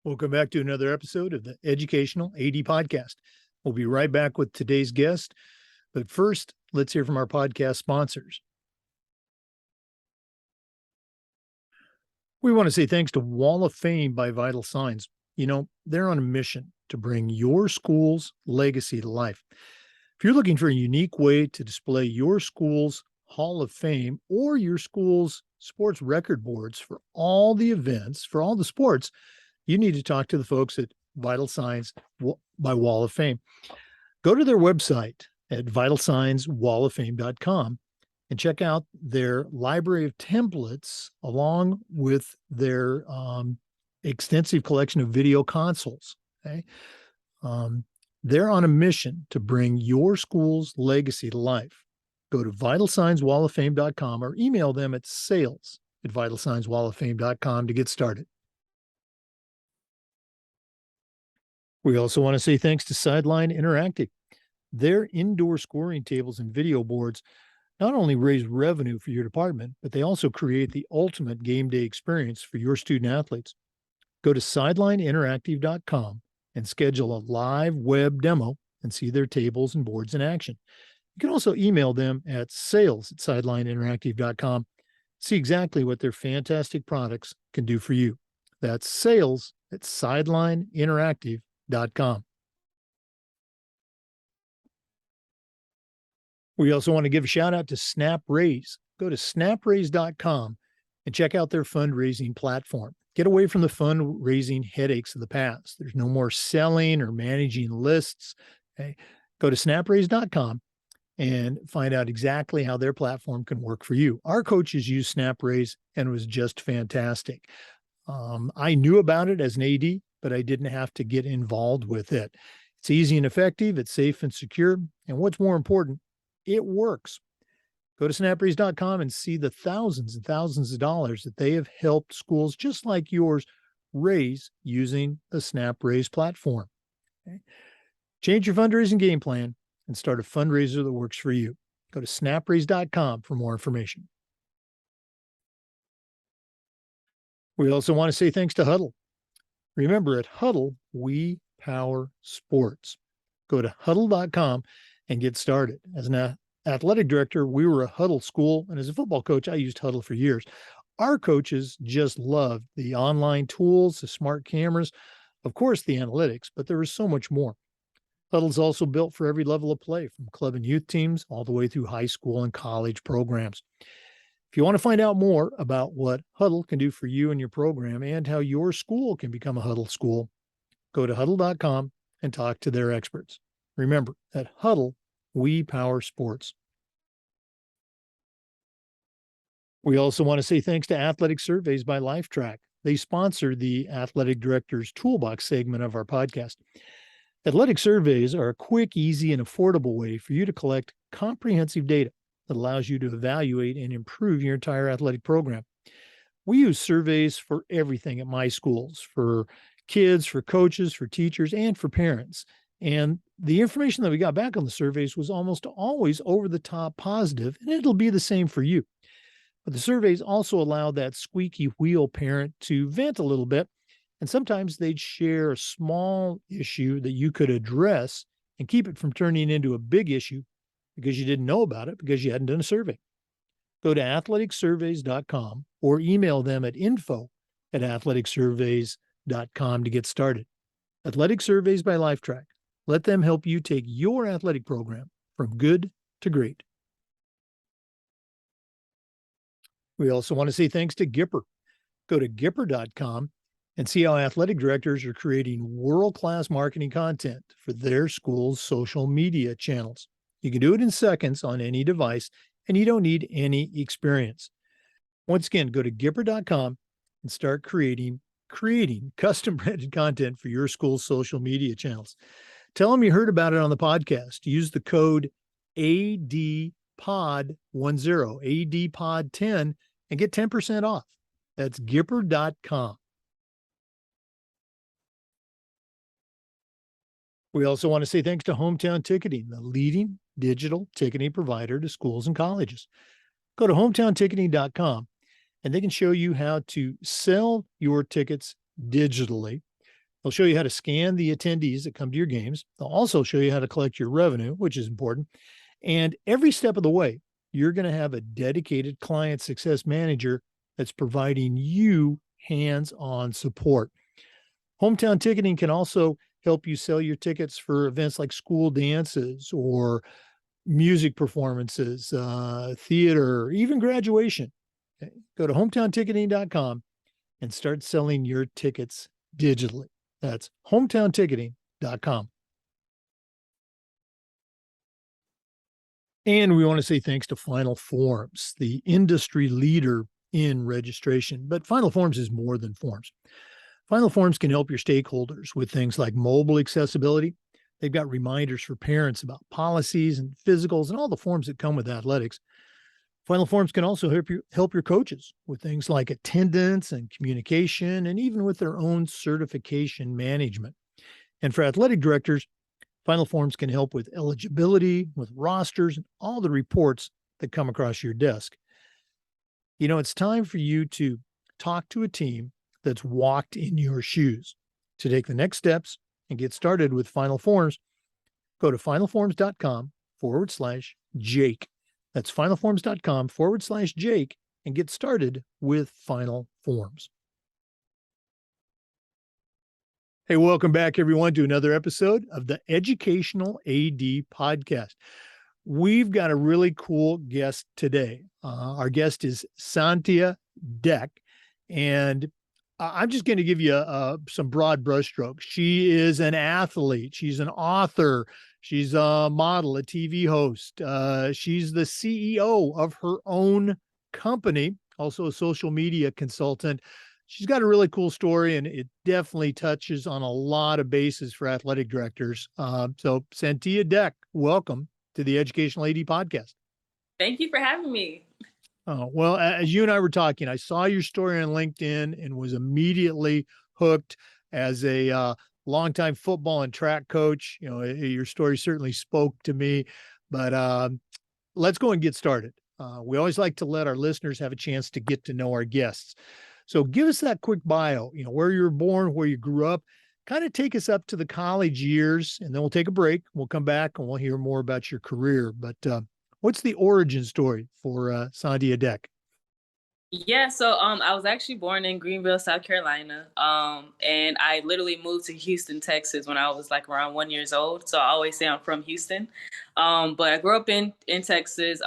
Welcome back to another episode of the Educational AD Podcast. We'll be right back with today's guest, but first, let's hear from our podcast sponsors. We want to say thanks to Wall of Fame by Vital Signs. You know, they're on a mission to bring your school's legacy to life. If you're looking for a unique way to display your school's Hall of Fame or your school's sports record boards for all the events, for all the sports, you need to talk to the folks at Vital Signs by Wall of Fame. Go to their website at vitalsignswalloffame.com and check out their library of templates along with their extensive collection of video consoles. Okay. They're on a mission to bring your school's legacy to life. Go to vitalsignswalloffame.com or email them at sales@vitalsignswalloffame.com to get started. We also want to say thanks to Sideline Interactive. Their indoor scoring tables and video boards not only raise revenue for your department, but they also create the ultimate game day experience for your student athletes. Go to sidelineinteractive.com and schedule a live web demo and see their tables and boards in action. You can also email them at sales@sidelineinteractive.com. See exactly what their fantastic products can do for you. That's sales@sidelineinteractive.com. We also want to give a shout out to SnapRaise. Go to snapraise.com and check out their fundraising platform. Get away from the fundraising headaches of the past. There's no more selling or managing lists. Okay? Go to snapraise.com and find out exactly how their platform can work for you. Our coaches use SnapRaise and it was just fantastic. I knew about it as an AD, but I didn't have to get involved with it. It's easy and effective. It's safe and secure. And what's more important, it works. Go to snapraise.com and see the thousands and thousands of dollars that they have helped schools just like yours raise using the SnapRaise platform. Okay? Change your fundraising game plan and start a fundraiser that works for you. Go to snapraise.com for more information. We also want to say thanks to Huddle. Remember, at Huddle, we power sports. Go to huddle.com and get started. As an athletic director, we were a Huddle school, and as a football coach, I used Huddle for years. Our coaches just loved the online tools, the smart cameras, of course, the analytics, but there was so much more. Huddle's also built for every level of play, from club and youth teams all the way through high school and college programs. If you want to find out more about what Huddle can do for you and your program and how your school can become a Huddle school, go to huddle.com and talk to their experts. Remember, at Huddle, we power sports. We also want to say thanks to Athletic Surveys by LifeTrack. They sponsor the Athletic Director's Toolbox segment of our podcast. Athletic surveys are a quick, easy, and affordable way for you to collect comprehensive data that allows you to evaluate and improve your entire athletic program. We use surveys for everything at my schools, for kids, for coaches, for teachers, and for parents. And the information that we got back on the surveys was almost always over the top positive, and it'll be the same for you. But the surveys also allow that squeaky wheel parent to vent a little bit, and sometimes they'd share a small issue that you could address and keep it from turning into a big issue because you didn't know about it because you hadn't done a survey. Go to athleticsurveys.com or email them at info@athleticsurveys.com to get started. Athletic Surveys by LifeTrack. Let them help you take your athletic program from good to great. We also want to say thanks to Gipper. Go to Gipper.com and see how athletic directors are creating world-class marketing content for their school's social media channels. You can do it in seconds on any device, and you don't need any experience. Once again, go to Gipper.com and start creating custom-branded content for your school's social media channels. Tell them you heard about it on the podcast. Use the code ADPOD10, ADPOD10, and get 10% off. That's Gipper.com. We also want to say thanks to Hometown Ticketing, the leading digital ticketing provider to schools and colleges. Go to hometownticketing.com and they can show you how to sell your tickets digitally, They'll show you how to scan the attendees that come to your games. They'll also show you how to collect your revenue, which is important. And every step of the way, you're going to have a dedicated client success manager that's providing you hands-on support. Hometown ticketing can also help you sell your tickets for events like school dances or music performances, theater, even graduation. Okay. Go to hometownticketing.com and start selling your tickets digitally. That's hometownticketing.com. And we want to say thanks to Final Forms, the industry leader in registration. But Final Forms is more than forms. Final Forms can help your stakeholders with things like mobile accessibility. They've got reminders for parents about policies and physicals and all the forms that come with athletics. Final Forms can also help your coaches with things like attendance and communication, and even with their own certification management. And for athletic directors, Final Forms can help with eligibility, with rosters, and all the reports that come across your desk. You know, it's time for you to talk to a team that's walked in your shoes. To take the next steps and get started with Final Forms, go to finalforms.com/Jake. That's finalforms.com/Jake and get started with Final Forms. Hey, welcome back, everyone, to another episode of the Educational AD Podcast. We've got a really cool guest today. Our guest is Santia Deck, and I'm just going to give you some broad brushstrokes. She is an athlete. She's an author. She's a model, a TV host. She's the CEO of her own company, also a social media consultant. She's got a really cool story, and it definitely touches on a lot of bases for athletic directors. So Santia Deck, welcome to the Educational AD Podcast. Thank you for having me. Oh, well, as you and I were talking, I saw your story on LinkedIn and was immediately hooked as a longtime football and track coach. You know, your story certainly spoke to me, but let's go and get started. We always like to let our listeners have a chance to get to know our guests. So give us that quick bio, you know, where you were born, where you grew up, kind of take us up to the college years, and then we'll take a break. We'll come back and we'll hear more about your career. But what's the origin story for Santia Deck? Yeah, so I was actually born in Greenville, South Carolina, and I literally moved to Houston, Texas when I was like around 1 year old. So I always say I'm from Houston, but I grew up in Texas.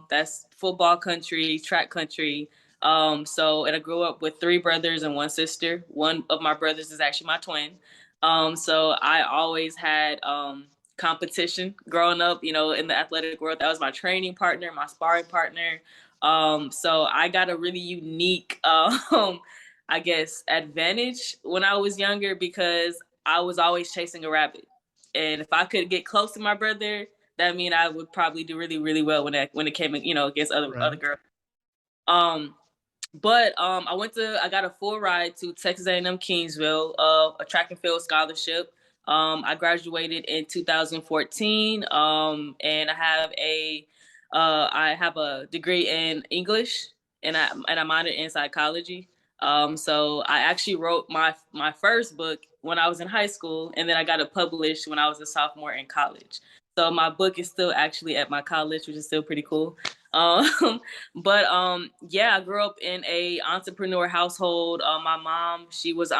That's football country, track country. And I grew up with 3 brothers and 1 sister. One of my brothers is actually my twin. So I always had competition growing up, you know, in the athletic world. That was my training partner, my sparring partner. So I got a really unique, I guess, advantage when I was younger because I was always chasing a rabbit. And if I could get close to my brother, that mean I would probably do really, really well when it came, you know, against other girls. I got a full ride to Texas A&M Kingsville, a track and field scholarship. I graduated in 2014, and I have a degree in English and I minored in psychology. So I actually wrote my first book when I was in high school, and then I got it published when I was a sophomore in college. So my book is still actually at my college, which is still pretty cool. Yeah, I grew up in a entrepreneur household. My mom, she is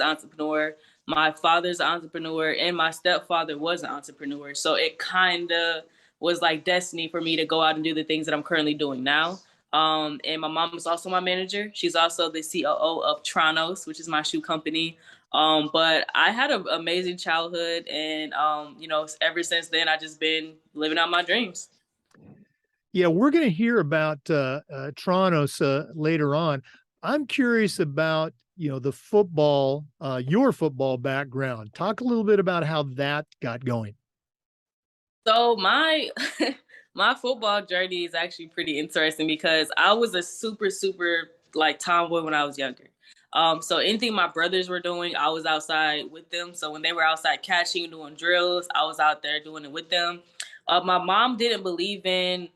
entrepreneur. My father's an entrepreneur, and my stepfather was an entrepreneur. So it kind of was like destiny for me to go out and do the things that I'm currently doing now. And my mom is also my manager. She's also the COO of Tronus, which is my shoe company. But I had an amazing childhood, and you know, ever since then, I just been living out my dreams. Yeah, we're going to hear about Tronus later on. I'm curious about, you know, the football, your football background. Talk a little bit about how that got going. So my my football journey is actually pretty interesting because I was a super, super like tomboy when I was younger. So anything my brothers were doing, I was outside with them. So when they were outside catching, doing drills, I was out there doing it with them. My mom didn't believe in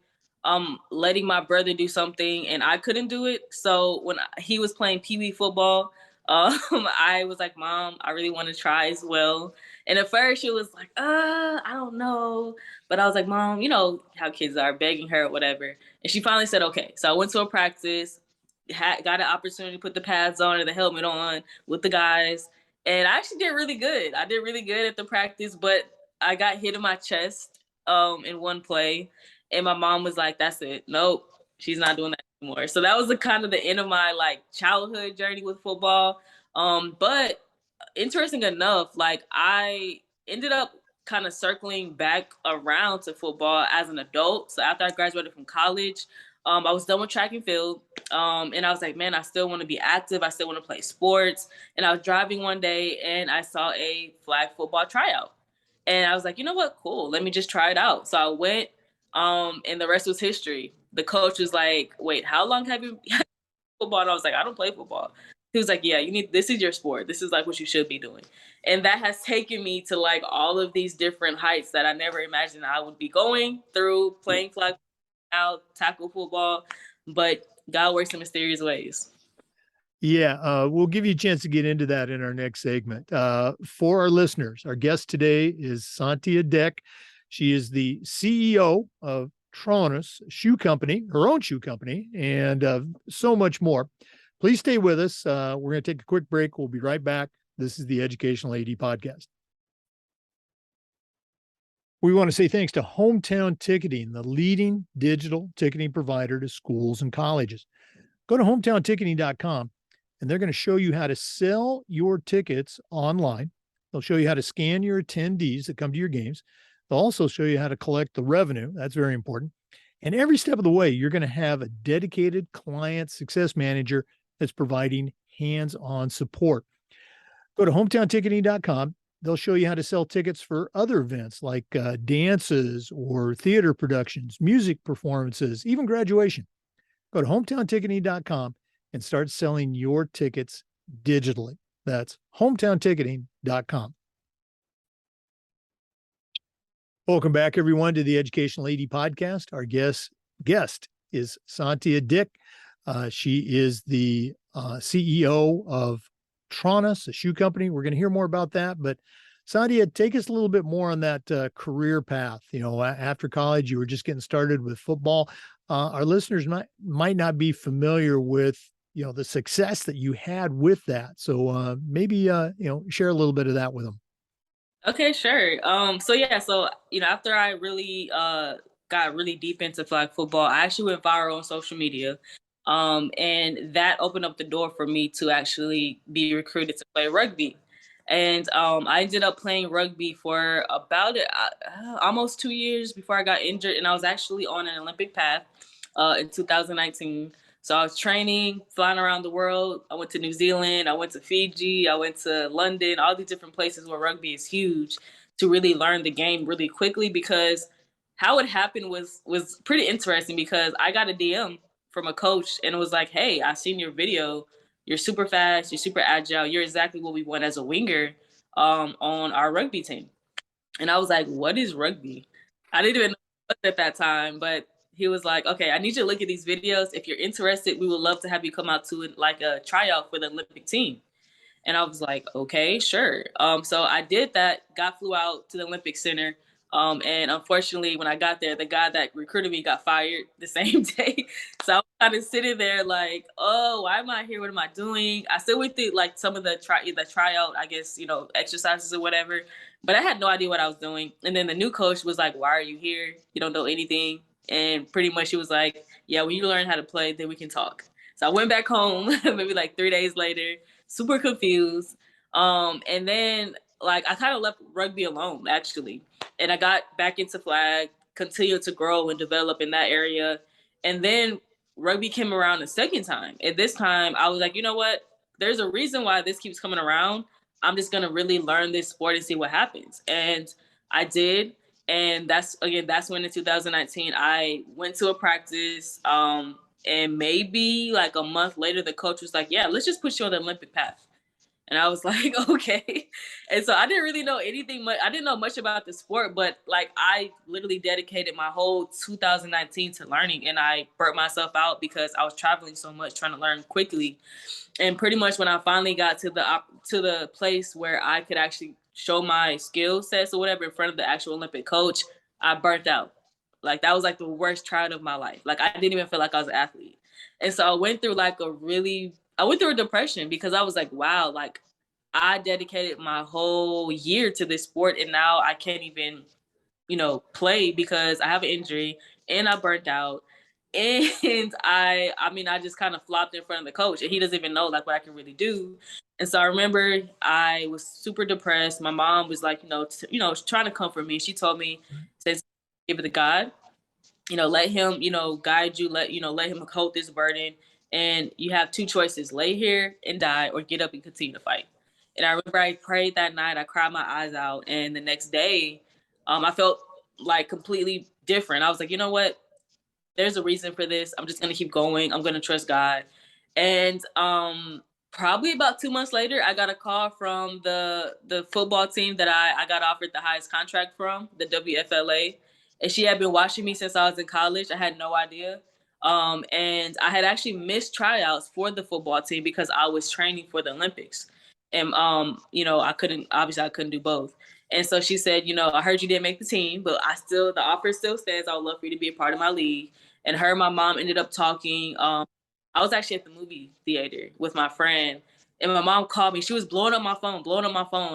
letting my brother do something and I couldn't do it. So when he was playing pee wee football, I was like, Mom, I really want to try as well. And at first she was like, I don't know. But I was like, Mom, you know how kids are, begging her or whatever. And she finally said, okay. So I went to a practice, got an opportunity to put the pads on and the helmet on with the guys. And I actually did really good. I did really good at the practice, but I got hit in my chest in one play. And my mom was like, that's it. Nope, she's not doing that anymore. So that was the kind of the end of my like childhood journey with football. But interesting enough, like I ended up kind of circling back around to football as an adult. So after I graduated from college, I was done with track and field. And I was like, man, I still want to be active. I still want to play sports. And I was driving one day and I saw a flag football tryout. And I was like, you know what? Cool. Let me just try it out. So I went, and the rest was history. The coach was like, wait, how long have you football? And I was like, I don't play football. He was like, yeah, you need, this is your sport. This is like what you should be doing. And that has taken me to like all of these different heights that I never imagined I would be going through playing flag out, tackle football, but God works in mysterious ways. Yeah, we'll give you a chance to get into that in our next segment. For our listeners, our guest today is Santia Deck. She is the CEO of Tronus Shoe Company, her own shoe company, and so much more. Please stay with us. We're going to take a quick break. We'll be right back. This is the Educational AD Podcast. We want to say thanks to Hometown Ticketing, the leading digital ticketing provider to schools and colleges. Go to hometownticketing.com and they're going to show you how to sell your tickets online. They'll show you how to scan your attendees that come to your games. They'll also show you how to collect the revenue. That's very important. And every step of the way, you're going to have a dedicated client success manager that's providing hands-on support. Go to hometownticketing.com. They'll show you how to sell tickets for other events like dances or theater productions, music performances, even graduation. Go to hometownticketing.com and start selling your tickets digitally. That's hometownticketing.com. Welcome back, everyone, to the Educational AD Podcast. Our guest is Santia Deck. She is the CEO of Tronus, a shoe company. We're going to hear more about that. But Santia, take us a little bit more on that career path. You know, after college, you were just getting started with football. Our listeners might not be familiar with, you know, the success that you had with that. So maybe, you know, share a little bit of that with them. Okay, sure. So yeah, so you know, after I really got really deep into flag football, I actually went viral on social media. And that opened up the door for me to actually be recruited to play rugby. And I ended up playing rugby for about almost 2 years before I got injured, and I was actually on an Olympic path in 2019. So I was training, flying around the world. I went to New Zealand, I went to Fiji, I went to London, all these different places where rugby is huge, to really learn the game really quickly. Because how it happened was pretty interesting, because I got a DM from a coach and it was like, hey, I seen your video. You're super fast, you're super agile, you're exactly what we want as a winger on our rugby team. And I was like, what is rugby? I didn't even know at that time, but he was like, okay, I need you to look at these videos. If you're interested, we would love to have you come out to like a tryout for the Olympic team. And I was like, okay, sure. So I did that, flew out to the Olympic Center. And unfortunately, when I got there, the guy that recruited me got fired the same day. So I was kind of sitting there like, oh, why am I here? What am I doing? I still went through like some of the tryout, I guess, you know, exercises or whatever. But I had no idea what I was doing. And then the new coach was like, why are you here? You don't know anything. And pretty much he was like, yeah, when you learn how to play, then we can talk. So I went back home maybe like 3 days later, super confused. And then like I kind of left rugby alone actually. And I got back into flag, continued to grow and develop in that area. And then rugby came around a second time. At this time, I was like, you know what? There's a reason why this keeps coming around. I'm just gonna really learn this sport and see what happens. And I did. And that's when in 2019 I went to a practice. And maybe like a month later, the coach was like, yeah, let's just put you on the Olympic path. And I was like, okay. And so I didn't really know anything much. I didn't know much about the sport, but like I literally dedicated my whole 2019 to learning, and I burnt myself out because I was traveling so much trying to learn quickly. And pretty much when I finally got to the place where I could actually show my skill sets or whatever in front of the actual Olympic coach, I burnt out. Like that was like the worst trial of my life. Like I didn't even feel like I was an athlete. And so I went through a depression because I was like, wow, like I dedicated my whole year to this sport and now I can't even, play because I have an injury and I burnt out. And I just kind of flopped in front of the coach and he doesn't even know like what I can really do. And so I remember I was super depressed. My mom was like, trying to comfort me. She told me, says, give it to God, let him, guide you, let him hold this burden. And you have two choices, lay here and die or get up and continue to fight. And I remember I prayed that night, I cried my eyes out. And the next day, I felt like completely different. I was like, you know what? There's a reason for this. I'm just going to keep going. I'm going to trust God. And probably about 2 months later, I got a call from the football team that I got offered the highest contract from, the WFLA. And she had been watching me since I was in college. I had no idea. And I had actually missed tryouts for the football team because I was training for the Olympics. And, I couldn't do both. And so she said, I heard you didn't make the team, but the offer still stands. I would love for you to be a part of my league. And her and my mom ended up talking. I was actually at the movie theater with my friend, and my mom called me. She was blowing up my phone.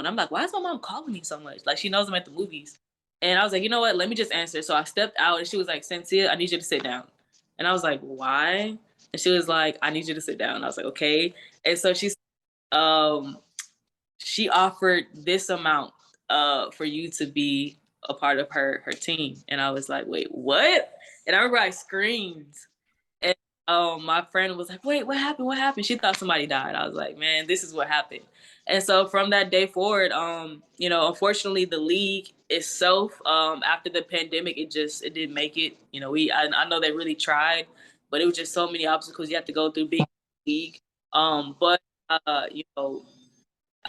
I'm like, why is my mom calling me so much? Like, she knows I'm at the movies. And I was like, you know what? Let me just answer. So I stepped out, and she was like, Santia, I need you to sit down. And I was like, why? And she was like, I need you to sit down. I was like, okay. And so um, she offered this amount for you to be a part of her team. And I was like, wait, what? And I remember I screamed. And my friend was like, wait, what happened? What happened? She thought somebody died. I was like, man, this is what happened. And so from that day forward, unfortunately the league itself, after the pandemic, it didn't make it. I know they really tried, but it was just so many obstacles you have to go through being league. But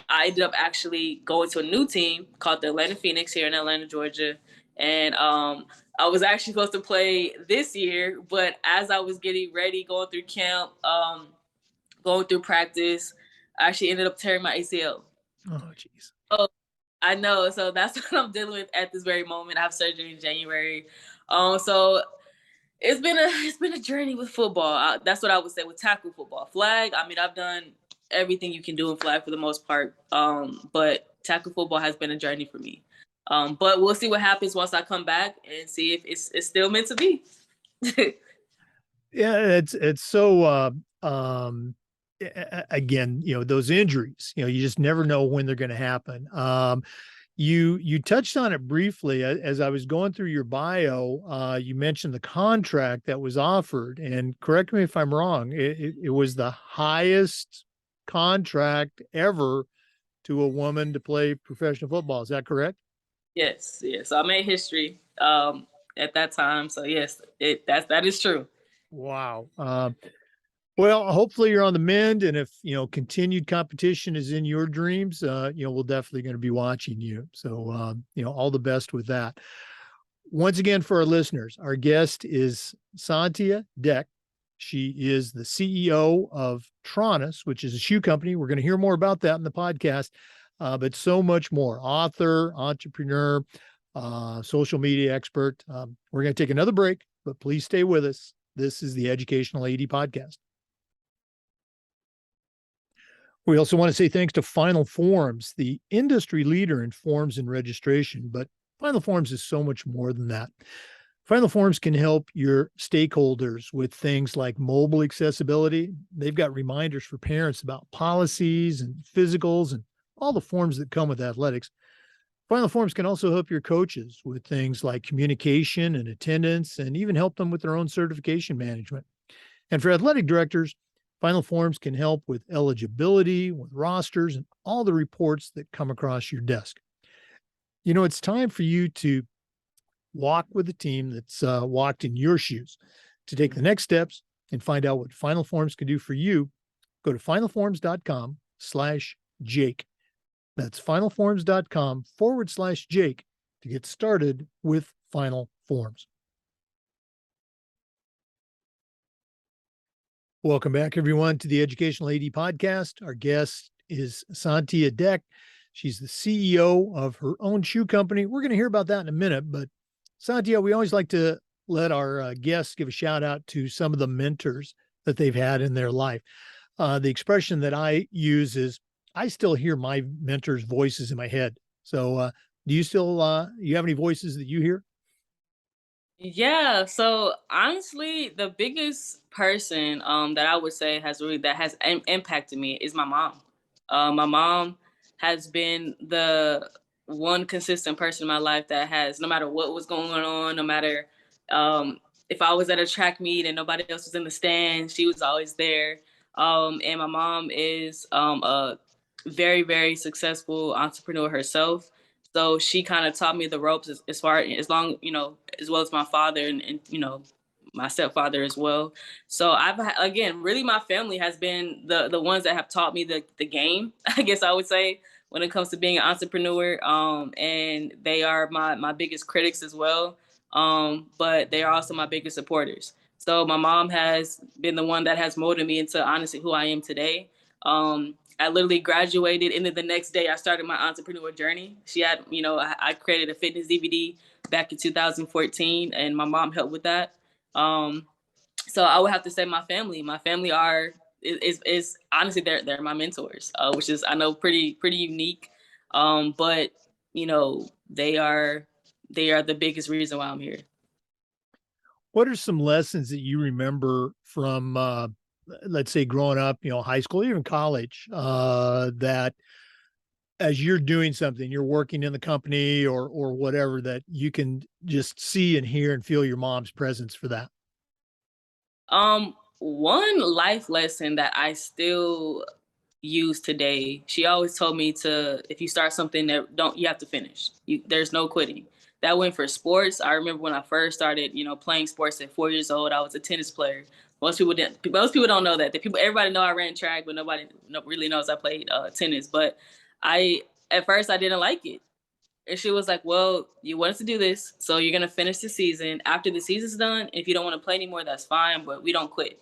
I ended up actually going to a new team called the Atlanta Phoenix here in Atlanta, Georgia. And I was actually supposed to play this year, but as I was getting ready, going through camp, going through practice, I actually ended up tearing my ACL. Oh, geez. Oh, I know. So that's what I'm dealing with at this very moment. I have surgery in January. So it's been a journey with football. That's what I would say with tackle football. Flag, I mean, I've done everything you can do in flag for the most part. But tackle football has been a journey for me. But we'll see what happens once I come back and see if it's still meant to be. Yeah, it's so again, those injuries, you just never know when they're going to happen. You touched on it briefly as I was going through your bio. You mentioned the contract that was offered, and correct me if I'm wrong. It was the highest contract ever to a woman to play professional football. Is that correct? Yes. So I made history at that time. So yes, that is true. Wow. Well, hopefully you're on the mend, and if continued competition is in your dreams, we're definitely going to be watching you. So, all the best with that. Once again, for our listeners, our guest is Santia Deck. She is the CEO of Tronus, which is a shoe company. We're going to hear more about that in the podcast, but so much more. Author, entrepreneur, social media expert. We're going to take another break, but please stay with us. This is the Educational AD Podcast. We also want to say thanks to Final Forms, the industry leader in forms and registration, but Final Forms is so much more than that. Final Forms can help your stakeholders with things like mobile accessibility. They've got reminders for parents about policies and physicals and all the forms that come with athletics. Final Forms can also help your coaches with things like communication and attendance, and even help them with their own certification management. And for athletic directors, Final Forms can help with eligibility, with rosters, and all the reports that come across your desk. It's time for you to walk with a team that's walked in your shoes. To take the next steps and find out what Final Forms can do for you, go to finalforms.com/ Jake. That's finalforms.com/Jake to get started with Final Forms. Welcome back, everyone, to the Educational AD Podcast. Our guest is Santia Deck. She's the CEO of her own shoe company. We're going to hear about that in a minute, but Santia, we always like to let our guests give a shout out to some of the mentors that they've had in their life. The expression that I use is, I still hear my mentors' voices in my head. So do you still, you have any voices that you hear? Yeah, so honestly, the biggest person that I would say has impacted me is my mom. My mom has been the one consistent person in my life that has, no matter what was going on, no matter um if I was at a track meet and nobody else was in the stand, she was always there. And my mom is a very, very successful entrepreneur herself. So she kind of taught me the ropes as far as long, as well as my father and my stepfather as well. So again, really my family has been the ones that have taught me the game, I guess I would say, when it comes to being an entrepreneur. And they are my biggest critics as well. But they are also my biggest supporters. So my mom has been the one that has molded me into honestly who I am today. I literally graduated, and then the next day I started my entrepreneur journey. She had, I created a fitness DVD back in 2014, and my mom helped with that. Um, so I would have to say my family. My family is honestly they're my mentors, which is, I know, pretty unique. But they are the biggest reason why I'm here. What are some lessons that you remember from, let's say, growing up, high school, even college, that as you're doing something, you're working in the company or whatever, that you can just see and hear and feel your mom's presence for that? One life lesson that I still use today. She always told me to, if you start something, that don't you have to finish. There's no quitting. That went for sports. I remember when I first started, playing sports at 4 years old. I was a tennis player. Most people didn't. Most people don't know that. Everybody know I ran track, but nobody really knows I played tennis. But I, at first, I didn't like it. And she was like, "Well, you want us to do this, so you're gonna finish the season. After the season's done, if you don't want to play anymore, that's fine. But we don't quit."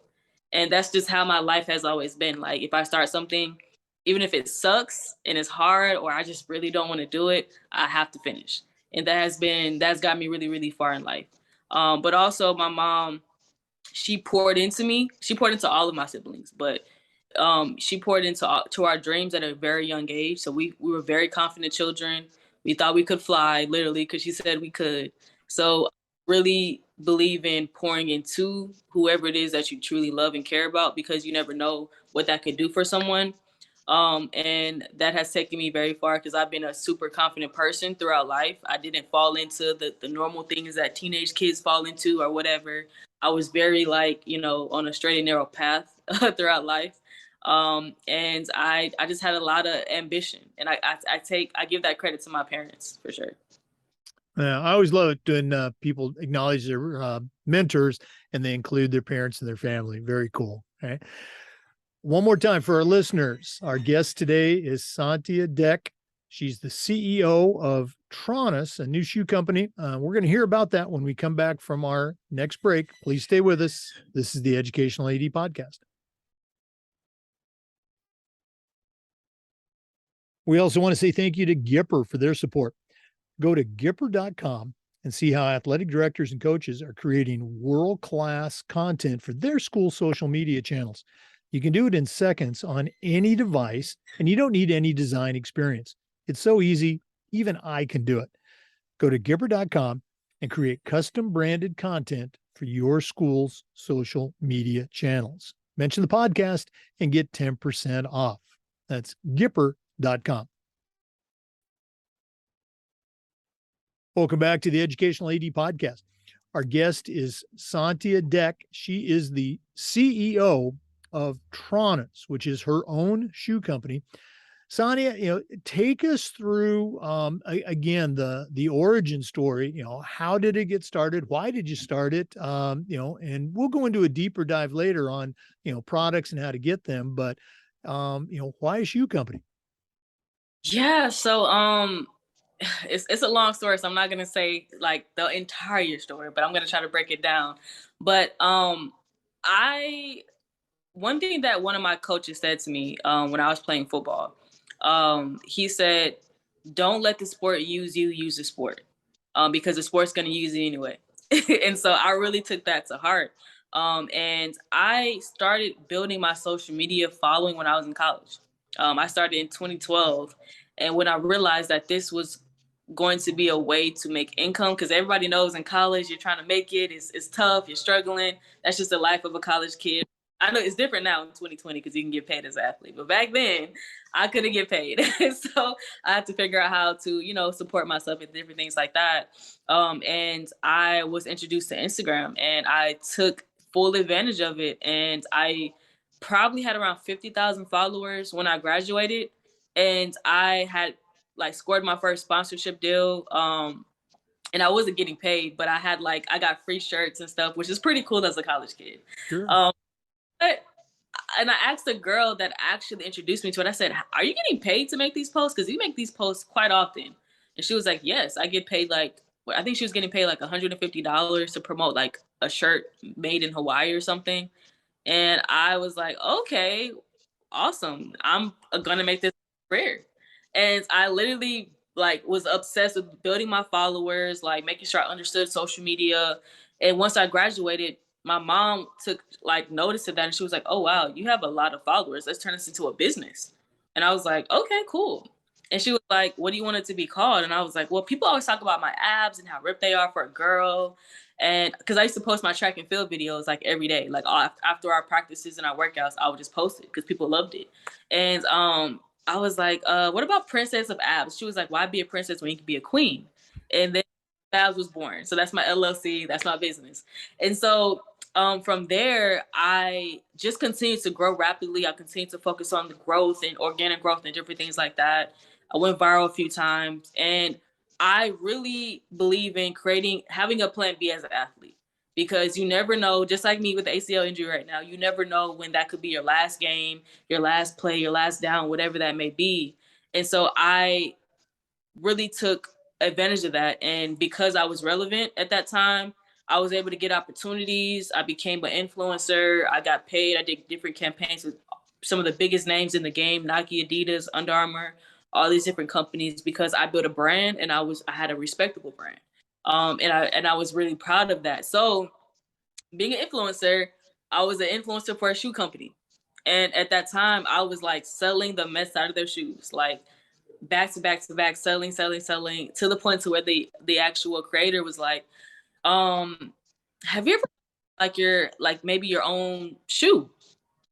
And that's just how my life has always been. Like, if I start something, even if it sucks and it's hard, or I just really don't want to do it, I have to finish. And that's got me really, really far in life. But also my mom, she poured into me. She poured into all of my siblings, but she poured to our dreams at a very young age. So we were very confident children. We thought we could fly, literally, because she said we could. So really believe in pouring into whoever it is that you truly love and care about, because you never know what that could do for someone. And that has taken me very far, because I've been a super confident person throughout life. I didn't fall into the normal things that teenage kids fall into or whatever. I was very, like, on a straight and narrow path throughout life. And I just had a lot of ambition, and I give that credit to my parents for sure. Yeah, I always love it when people acknowledge their mentors and they include their parents and their family. Very cool. Okay. One more time for our listeners. Our guest today is Santia Deck. She's the CEO of Tronus, a new shoe company. We're going to hear about that when we come back from our next break. Please stay with us. This is the Educational AD Podcast. We also want to say thank you to Gipper for their support. Go to Gipper.com and see how athletic directors and coaches are creating world-class content for their school social media channels. You can do it in seconds on any device, and you don't need any design experience. It's so easy, even I can do it. Go to Gipper.com and create custom branded content for your school's social media channels. Mention the podcast and get 10% off. That's Gipper.com. Welcome back to the Educational AD Podcast. Our guest is Santia Deck. She is the CEO of Tronus, which is her own shoe company. Santia, take us through again the origin story. How did it get started? Why did you start it? And we'll go into a deeper dive later on products and how to get them. But why a shoe company? Yeah, so it's a long story, so I'm not gonna say like the entire story, but I'm gonna try to break it down. But I one thing that one of my coaches said to me when I was playing football, he said, "Don't let the sport use you. Use the sport, because the sport's going to use you anyway." And so I really took that to heart. And I started building my social media following when I was in college. I started in 2012, and when I realized that this was going to be a way to make income, because everybody knows in college you're trying to make it. It's tough. You're struggling. That's just the life of a college kid. I know it's different now in 2020 because you can get paid as an athlete, but back then I couldn't get paid. So I had to figure out how to, support myself and different things like that. And I was introduced to Instagram, and I took full advantage of it. And I probably had around 50,000 followers when I graduated. And I had like scored my first sponsorship deal. And I wasn't getting paid, but I got free shirts and stuff, which is pretty cool as a college kid. Sure. Um, but and I asked the girl that actually introduced me to it. I said, "Are you getting paid to make these posts? Because you make these posts quite often." And she was like, "Yes, I get paid like I think she was getting paid like $150 to promote like a shirt made in Hawaii or something." And I was like, "Okay, awesome. I'm gonna make this career." And I literally like was obsessed with building my followers, like making sure I understood social media. And once I graduated, my mom took like notice of that, and she was like, "Oh wow, you have a lot of followers. Let's turn this into a business." And I was like, "Okay, cool." And she was like, "What do you want it to be called?" And I was like, "Well, people always talk about my abs and how ripped they are for a girl." And because I used to post my track and field videos like every day, like after our practices and our workouts, I would just post it because people loved it. And I was like, "What about Princess of Abs?" She was like, "Why be a princess when you can be a queen?" And then Abs was born. So that's my LLC. That's my business. And so from there, I just continued to grow rapidly. I continued to focus on the growth and organic growth and different things like that. I went viral a few times, and I really believe in having a plan B as an athlete, because you never know, just like me with the ACL injury right now, you never know when that could be your last game, your last play, your last down, whatever that may be. And so I really took advantage of that. And because I was relevant at that time, I was able to get opportunities. I became an influencer. I got paid. I did different campaigns with some of the biggest names in the game: Nike, Adidas, Under Armour, all these different companies, because I built a brand, and I had a respectable brand. And I was really proud of that. So being an influencer, I was an influencer for a shoe company. And at that time, I was like selling the mess out of their shoes, like back to back to back, selling, selling, selling, to the point to where the actual creator was like, have you ever like maybe your own shoe?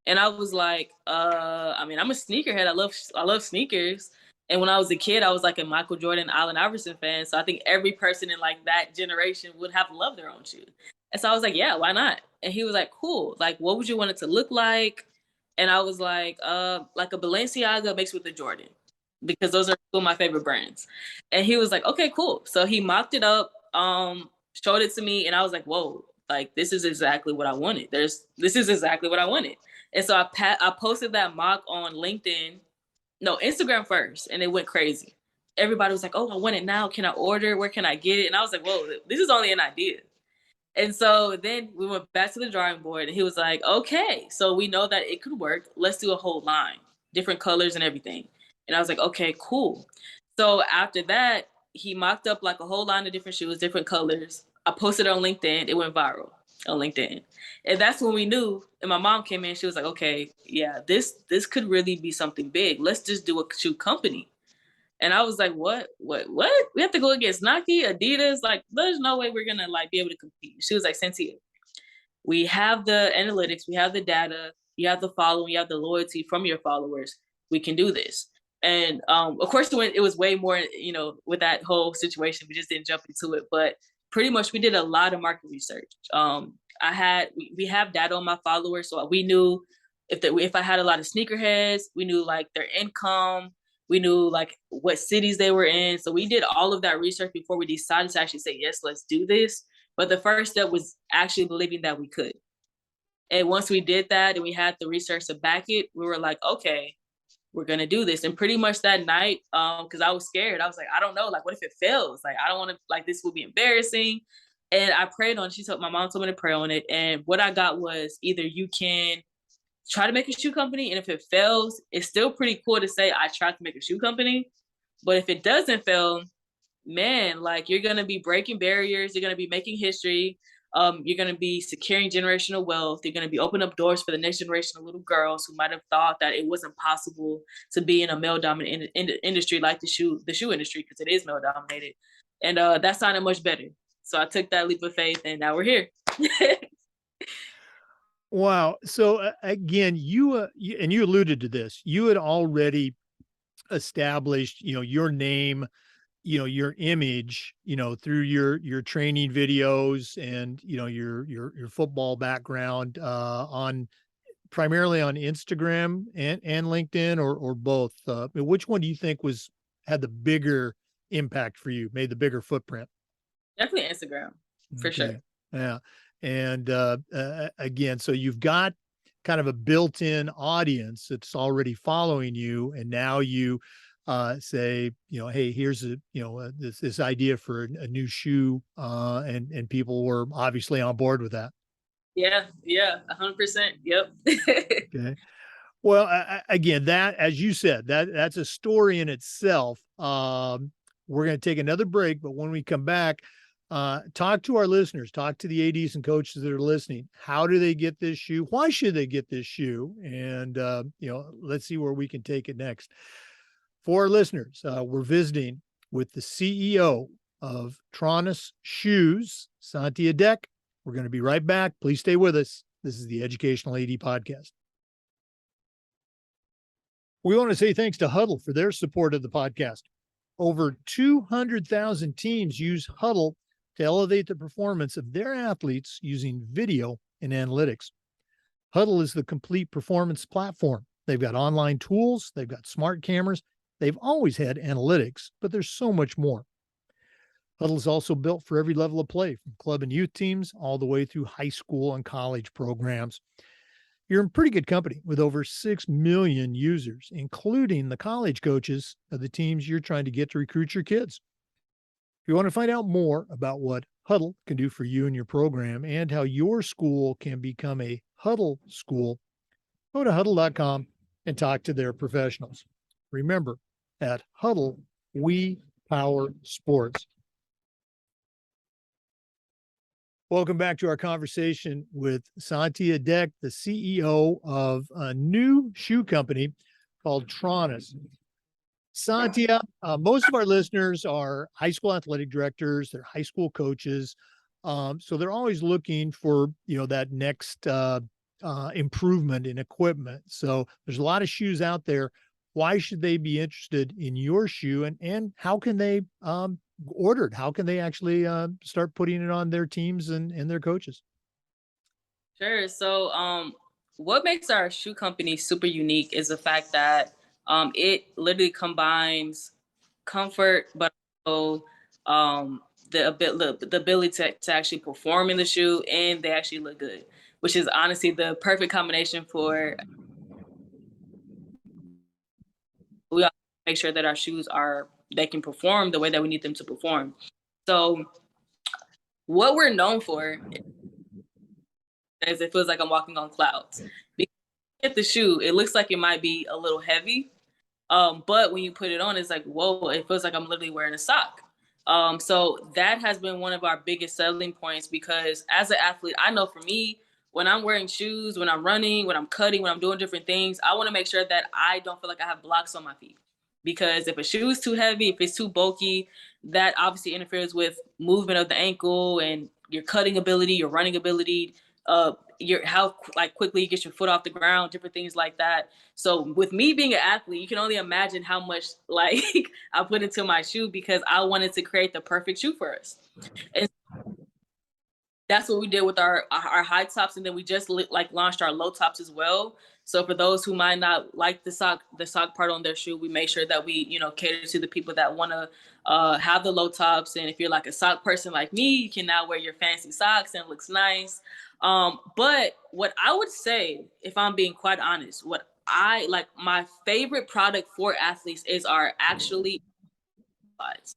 And I was like, I mean, I'm a sneakerhead. I love sneakers. And when I was a kid, I was like a Michael Jordan, Allen Iverson fan. So I think every person in like that generation would have loved their own shoe. And so I was like, yeah, why not? And he was like, cool. Like, what would you want it to look like? And I was like a Balenciaga mixed with a Jordan, because those are two of my favorite brands. And he was like, okay, cool. So he mocked it up, showed it to me, and I was like, whoa, like this is exactly what I wanted. This is exactly what I wanted. And so I posted that mock on LinkedIn, no, Instagram first, and it went crazy. Everybody was like, "Oh, I want it now. Can I order? Where can I get it?" And I was like, "Whoa, this is only an idea." And so then we went back to the drawing board, and he was like, "Okay, so we know that it could work. Let's do a whole line, different colors and everything." And I was like, "Okay, cool." So after that, he mocked up like a whole line of different shoes, different colors. I posted it on LinkedIn. It went viral on LinkedIn. And that's when we knew. And my mom came in. She was like, "Okay, yeah, this could really be something big. Let's just do a shoe company." And I was like, what? We have to go against Nike, Adidas. Like, there's no way we're gonna like be able to compete. She was like, Santia, we have the analytics, we have the data, you have the following, you have the loyalty from your followers. We can do this. And of course, it was way more, with that whole situation. We just didn't jump into it, but pretty much we did a lot of market research. We have data on my followers, so we knew if I had a lot of sneakerheads, we knew like their income, we knew like what cities they were in. So we did all of that research before we decided to actually say yes, let's do this. But the first step was actually believing that we could. And once we did that and we had the research to back it, we were like, okay, we're gonna do this. And pretty much that night, because I was scared, I was like, I don't know, like, what if it fails? Like, I don't want to, like, this will be embarrassing. And I prayed on. My mom told me to pray on it, and what I got was either you can try to make a shoe company, and if it fails, it's still pretty cool to say I tried to make a shoe company. But if it doesn't fail, man, like, you're gonna be breaking barriers, you're gonna be making history, you're gonna be securing generational wealth, you're gonna be opening up doors for the next generation of little girls who might have thought that it wasn't possible to be in a male dominant industry like the shoe industry, because it is male dominated. And that sounded much better. So I took that leap of faith, and now we're here. Wow. So again, and you alluded to this, you had already established, your name, your image, through your training videos and, your football background, on primarily on Instagram and LinkedIn, or both. Which one do you think had the bigger impact for you, made the bigger footprint? Definitely Instagram, for sure. Okay. Yeah. And again, so you've got kind of a built-in audience that's already following you, and now you say, hey, here's this idea for a new shoe, and people were obviously on board with that. Yeah, yeah, 100%. Yep. Okay. Well, again, that, as you said, that's a story in itself. We're going to take another break, but when we come back, talk to our listeners, talk to the ADs and coaches that are listening. How do they get this shoe? Why should they get this shoe? And, let's see where we can take it next. For our listeners, we're visiting with the CEO of Tronus Shoes, Santia Deck. We're going to be right back. Please stay with us. This is the Educational AD Podcast. We want to say thanks to Huddle for their support of the podcast. Over 200,000 teams use Huddle to elevate the performance of their athletes using video and analytics. Huddle is the complete performance platform. They've got online tools, they've got smart cameras, they've always had analytics, but there's so much more. Huddle is also built for every level of play, from club and youth teams all the way through high school and college programs. You're in pretty good company with over 6 million users, including the college coaches of the teams you're trying to get to recruit your kids. If you want to find out more about what Huddle can do for you and your program, and how your school can become a Huddle school, go to huddle.com and talk to their professionals. Remember, at Huddle, we power sports. Welcome back to our conversation with Santia Deck, the CEO of a new shoe company called Tronus. Santia, most of our listeners are high school athletic directors, they're high school coaches. So they're always looking for, that next improvement in equipment. So there's a lot of shoes out there. Why should they be interested in your shoe, and how can they order it? How can they actually start putting it on their teams and their coaches? Sure. So, what makes our shoe company super unique is the fact that it literally combines comfort, but also the ability to actually perform in the shoe, and they actually look good, which is honestly the perfect combination for. We all make sure that our shoes they can perform the way that we need them to perform. So, what we're known for is it feels like I'm walking on clouds. Because you get the shoe, it looks like it might be a little heavy, but when you put it on, it's like, whoa, it feels like I'm literally wearing a sock. So that has been one of our biggest selling points, because as an athlete, I know for me, when I'm wearing shoes, when I'm running, when I'm cutting, when I'm doing different things, I want to make sure that I don't feel like I have blocks on my feet. Because if a shoe is too heavy, if it's too bulky, that obviously interferes with movement of the ankle and your cutting ability, your running ability, how like quickly you get your foot off the ground, different things like that. So with me being an athlete, you can only imagine how much like I put into my shoe, because I wanted to create the perfect shoe for us. And that's what we did with our high tops, and then we just launched our low tops as well. So for those who might not like the sock part on their shoe, we make sure that we cater to the people that want to have the low tops. And if you're like a sock person like me, you can now wear your fancy socks and it looks nice. But what I would say, if I'm being quite honest, what I like my favorite product for athletes is our actually slides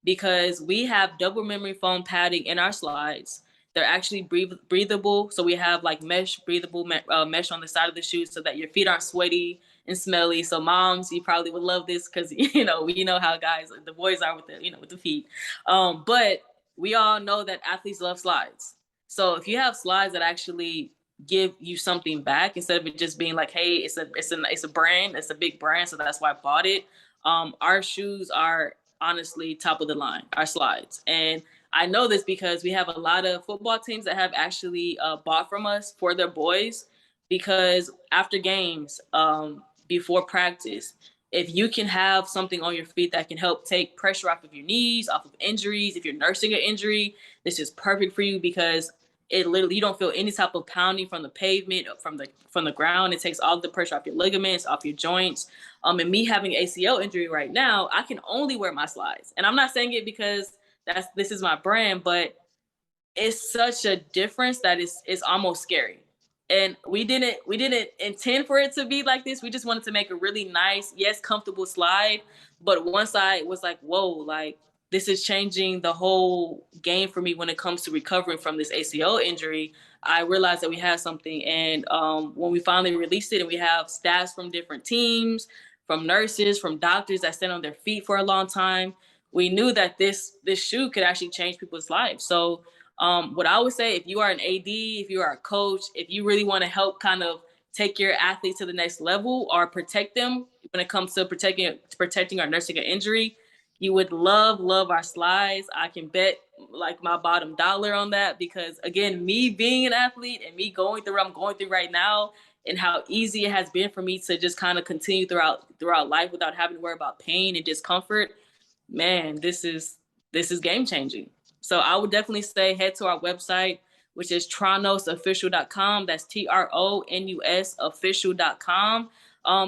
because we have double memory foam padding in our slides. They're actually breathable. So we have like mesh, breathable mesh on the side of the shoe so that your feet aren't sweaty and smelly. So moms, you probably would love this because we know how guys, the boys are with with the feet. But we all know that athletes love slides. So if you have slides that actually give you something back instead of it just being like, hey, it's a brand, it's a big brand, so that's why I bought it. Our shoes are honestly top of the line, our slides. And I know this because we have a lot of football teams that have actually bought from us for their boys because after games, before practice, if you can have something on your feet that can help take pressure off of your knees, off of injuries, if you're nursing an injury, this is perfect for you because it literally you don't feel any type of pounding from the pavement, from the ground. It takes all the pressure off your ligaments, off your joints. And me having ACL injury right now, I can only wear my slides. And I'm not saying it because this is my brand, but it's such a difference that it's almost scary. And we didn't intend for it to be like this. We just wanted to make a really nice, yes, comfortable slide. But once I was like, whoa, like this is changing the whole game for me when it comes to recovering from this ACL injury. I realized that we had something. And when we finally released it, and we have staffs from different teams, from nurses, from doctors that stand on their feet for a long time, we knew that this shoe could actually change people's lives. So what I would say, if you are an AD, if you are a coach, if you really want to help kind of take your athletes to the next level or protect them when it comes to protecting or nursing an injury, you would love our slides. I can bet like my bottom dollar on that because again, me being an athlete and me going through what I'm going through right now and how easy it has been for me to just kind of continue throughout life without having to worry about pain and discomfort, man, this is game changing. So I would definitely say head to our website, which is tronosofficial.com. That's TRONUS official.com.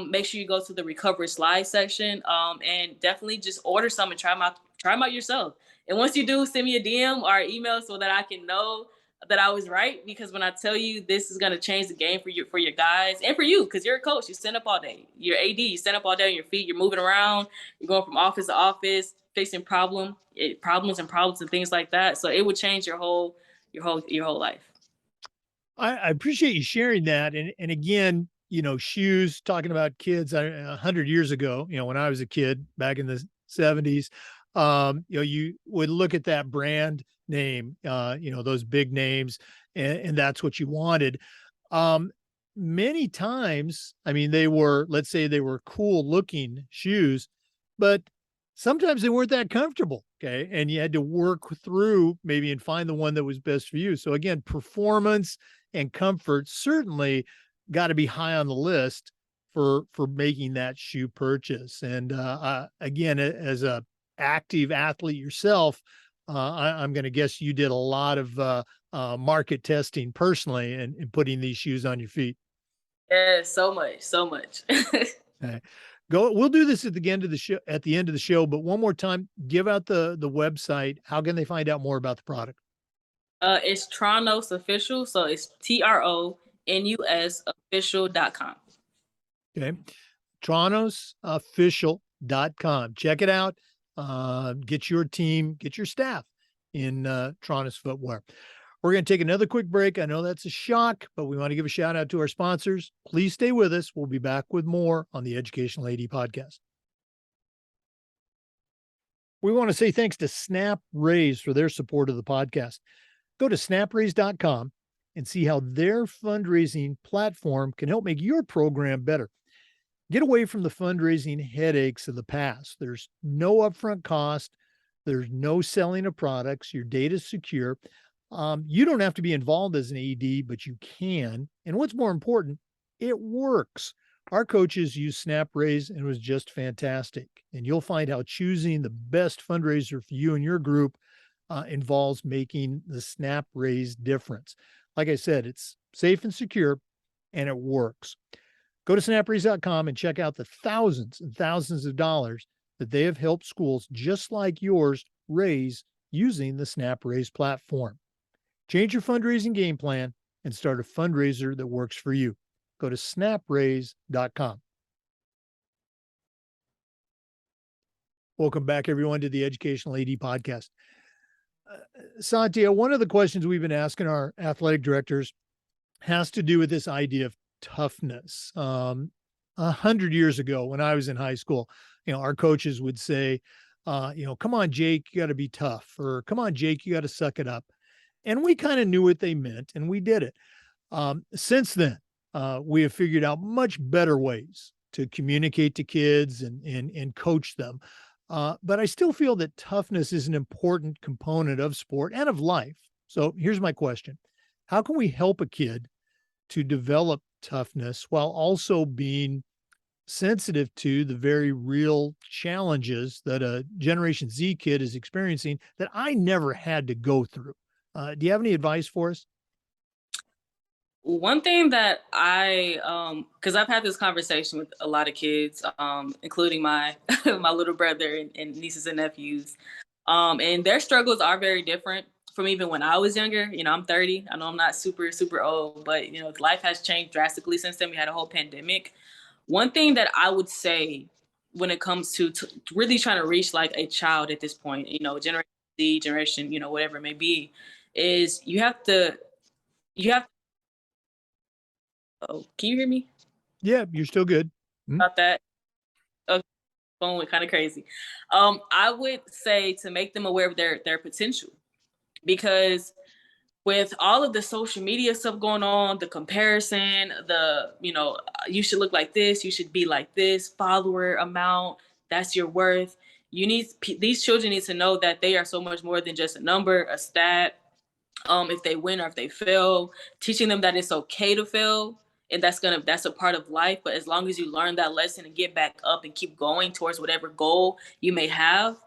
Make sure you go to the recovery slide section and definitely just order some and try them out yourself. And once you do, send me a DM or email so that I can know that I was right. Because when I tell you this is going to change the game for your guys and for you, because you're a coach, you stand up all day. You're AD, you stand up all day on your feet, you're moving around, you're going from office to office, fixing problems and things like that. So it would change your whole life. I appreciate you sharing that. And again, shoes, talking about kids 100 years ago, when I was a kid back in the 70s, you would look at that brand name, those big names, and that's what you wanted. Many times, I mean, let's say they were cool looking shoes, but sometimes they weren't that comfortable. Okay. And you had to work through maybe and find the one that was best for you. So again, performance and comfort certainly got to be high on the list for making that shoe purchase. And again, as a active athlete yourself, I'm going to guess you did a lot of market testing personally and putting these shoes on your feet. Yeah, so much. Okay. We'll do this at the end of the show. At the end of the show, but one more time, give out the website. How can they find out more about the product? It's Tronus official, so it's TRONUS official.com. Okay. tronosofficial.com. Check it out. Get your team, get your staff in Tronus footwear. We're going to take another quick break. I know that's a shock, but we want to give a shout out to our sponsors. Please stay with us. We'll be back with more on the Educational AD Podcast. We want to say thanks to Snap Raise for their support of the podcast. Go to snapraise.com and see how their fundraising platform can help make your program better. Get away from the fundraising headaches of the past. There's no upfront cost. There's no selling of products. Your data is secure. You don't have to be involved as an AD, but you can. And what's more important, it works. Our coaches use SnapRaise and it was just fantastic. And you'll find how choosing the best fundraiser for you and your group involves making the SnapRaise difference. Like I said, it's safe and secure and it works. Go to snapraise.com and check out the thousands and thousands of dollars that they have helped schools just like yours raise using the SnapRaise platform. Change your fundraising game plan and start a fundraiser that works for you. go to snapraise.com. Welcome back, everyone, to the Educational AD Podcast. Santia, one of the questions we've been asking our athletic directors has to do with this idea of toughness. 100 years ago, when I was in high school, our coaches would say, come on, Jake, you got to be tough, or come on, Jake, you got to suck it up. And we kind of knew what they meant, and we did it. Since then, we have figured out much better ways to communicate to kids and coach them. But I still feel that toughness is an important component of sport and of life. So here's my question. How can we help a kid to develop toughness while also being sensitive to the very real challenges that a Generation Z kid is experiencing that I never had to go through? Do you have any advice for us? One thing that because I've had this conversation with a lot of kids, including my my little brother and nieces and nephews, and their struggles are very different from even when I was younger. I'm 30. I know I'm not super, super old, but life has changed drastically since then. We had a whole pandemic. One thing that I would say when it comes to really trying to reach like a child at this point, Generation Z, generation, whatever it may be, is you have oh, can you hear me Yeah, you're still good. about that? Okay, phone went kind of crazy. I would say to make them aware of their potential, because with all of the social media stuff going on, the comparison, you should look like this, you should be like this, follower amount, that's your worth. These children need to know that they are so much more than just a number, a stat. If they win or if they fail, teaching them that it's okay to fail, and that's a part of life. But as long as you learn that lesson and get back up and keep going towards whatever goal you may have,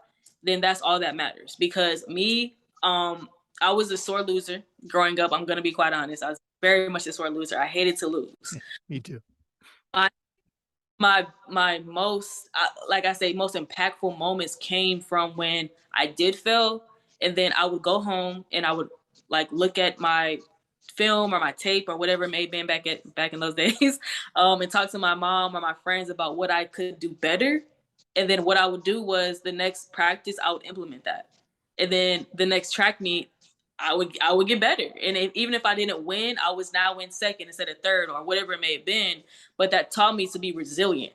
then that's all that matters. Because me, I was a sore loser growing up. I'm gonna be quite honest. I was very much a sore loser. I hated to lose. Me too. My most, like I say, most impactful moments came from when I did fail, and then I would go home and I would like look at my film or my tape or whatever it may have been back in those days, and talk to my mom or my friends about what I could do better. And then what I would do was the next practice I would implement that, and then the next track meet I would get better. And even if I didn't win, I was now in second instead of third or whatever it may have been. But that taught me to be resilient.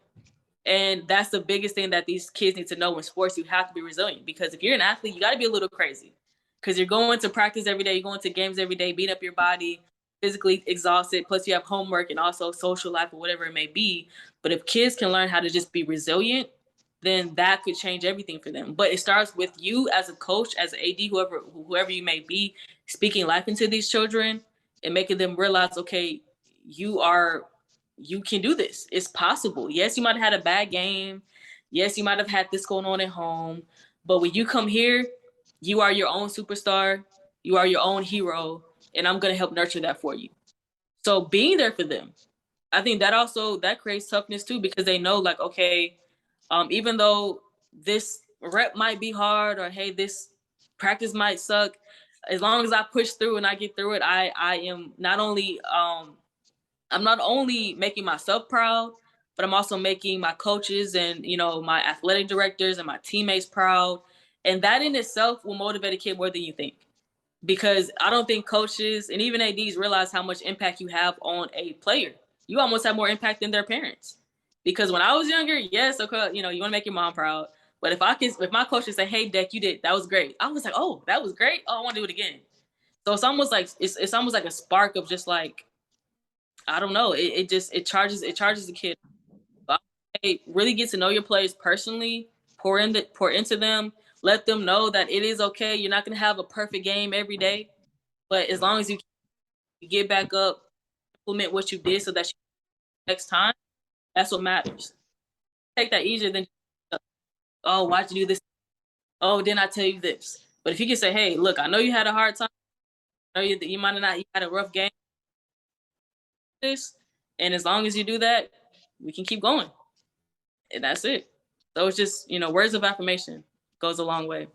And that's the biggest thing that these kids need to know in sports. You have to be resilient, because if you're an athlete, you got to be a little crazy, because you're going to practice every day, you're going to games every day, beat up your body, physically exhausted. Plus you have homework and also social life or whatever it may be. But if kids can learn how to just be resilient, then that could change everything for them. But it starts with you as a coach, as an AD, whoever you may be, speaking life into these children and making them realize, okay, you can do this. It's possible. Yes, you might have had a bad game. Yes, you might have had this going on at home. But when you come here, you are your own superstar. You are your own hero. And I'm going to help nurture that for you. So being there for them, I think that creates toughness too, because they know like, okay, even though this rep might be hard, or hey, this practice might suck, as long as I push through and I get through it, I am not only I'm not only making myself proud, but I'm also making my coaches and my athletic directors and my teammates proud. And that in itself will motivate a kid more than you think. Because I don't think coaches and even ADs realize how much impact you have on a player. You almost have more impact than their parents. Because when I was younger, yes, okay, you want to make your mom proud. But if my coach would say, "Hey, Deck, that was great," I was like, "Oh, that was great. Oh, I want to do it again." So it's almost like it's almost like a spark of just like, I don't know. It charges the kid. Hey, really get to know your players personally. Pour into them. Let them know that it is okay. You're not gonna have a perfect game every day, but as long as you get back up, implement what you did so that next time, that's what matters. Take that easier than, oh, why'd you do this? Oh, didn't I tell you this? But if you can say, hey, look, I know you had a hard time. I know you might have not, you had a rough game. And as long as you do that, we can keep going. And that's it. So it's just, words of affirmation goes a long way.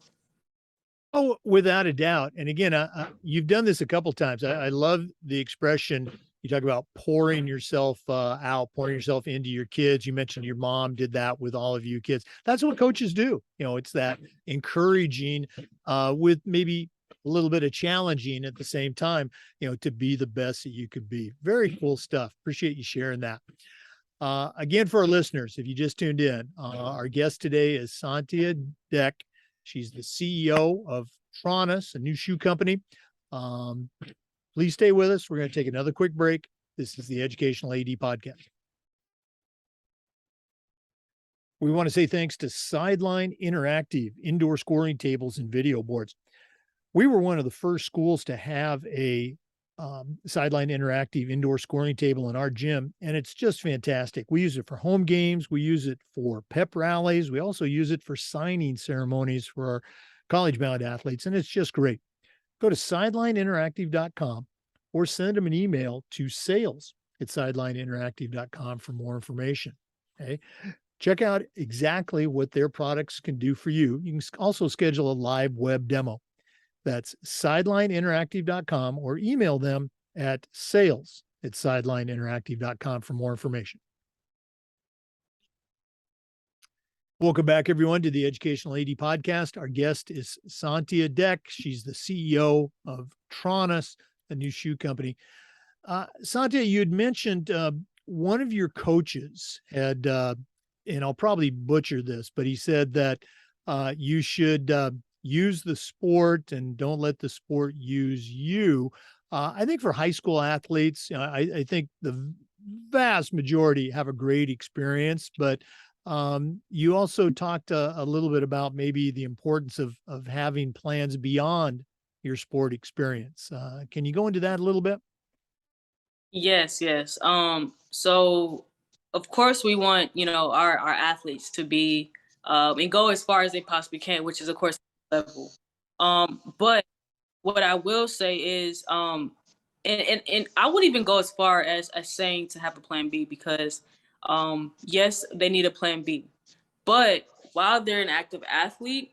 Oh, without a doubt. And again, you've done this a couple of times. I love the expression, You talk about pouring yourself out, pouring yourself into your kids. You mentioned your mom did that with all of you kids. That's what coaches do. It's that encouraging with maybe a little bit of challenging at the same time, to be the best that you could be. Very cool stuff. Appreciate you sharing that. Again, for our listeners, if you just tuned in, our guest today is Santia Deck. She's the CEO of Tronus, a new shoe company. Please stay with us. We're going to take another quick break. This is the Educational AD Podcast. We want to say thanks to Sideline Interactive indoor scoring tables and video boards. We were one of the first schools to have a Sideline Interactive indoor scoring table in our gym, and it's just fantastic. We use it for home games. We use it for pep rallies. We also use it for signing ceremonies for our college-bound athletes, and it's just great. Go to sidelineinteractive.com or send them an email to sales@sidelineinteractive.com for more information. Okay. Check out exactly what their products can do for you. You can also schedule a live web demo. That's sidelineinteractive.com or email them at sales@sidelineinteractive.com for more information. Welcome back, everyone, to the Educational AD Podcast. Our guest is Santia Deck. She's the CEO of Tronus, a new shoe company. Santia, you had mentioned one of your coaches had, and I'll probably butcher this, but he said that you should use the sport and don't let the sport use you. I think for high school athletes, I think the vast majority have a great experience, but you also talked a little bit about maybe the importance of having plans beyond your sport experience. Can you go into that a little bit? Yes, yes. So of course we want, our athletes to be and go as far as they possibly can, which is of course level. But what I will say is, and I wouldn't even go as far as saying to have a plan B, because yes, they need a plan B. But while they're an active athlete,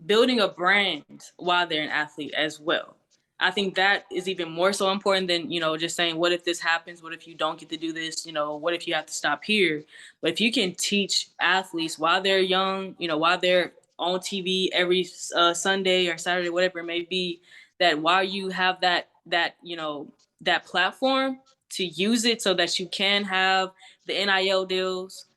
building a brand while they're an athlete as well. I think that is even more so important than, just saying, what if this happens? What if you don't get to do this? What if you have to stop here? But if you can teach athletes while they're young, while they're on TV every Sunday or Saturday, whatever it may be, that while you have that platform, to use it so that you can have the NIL deals,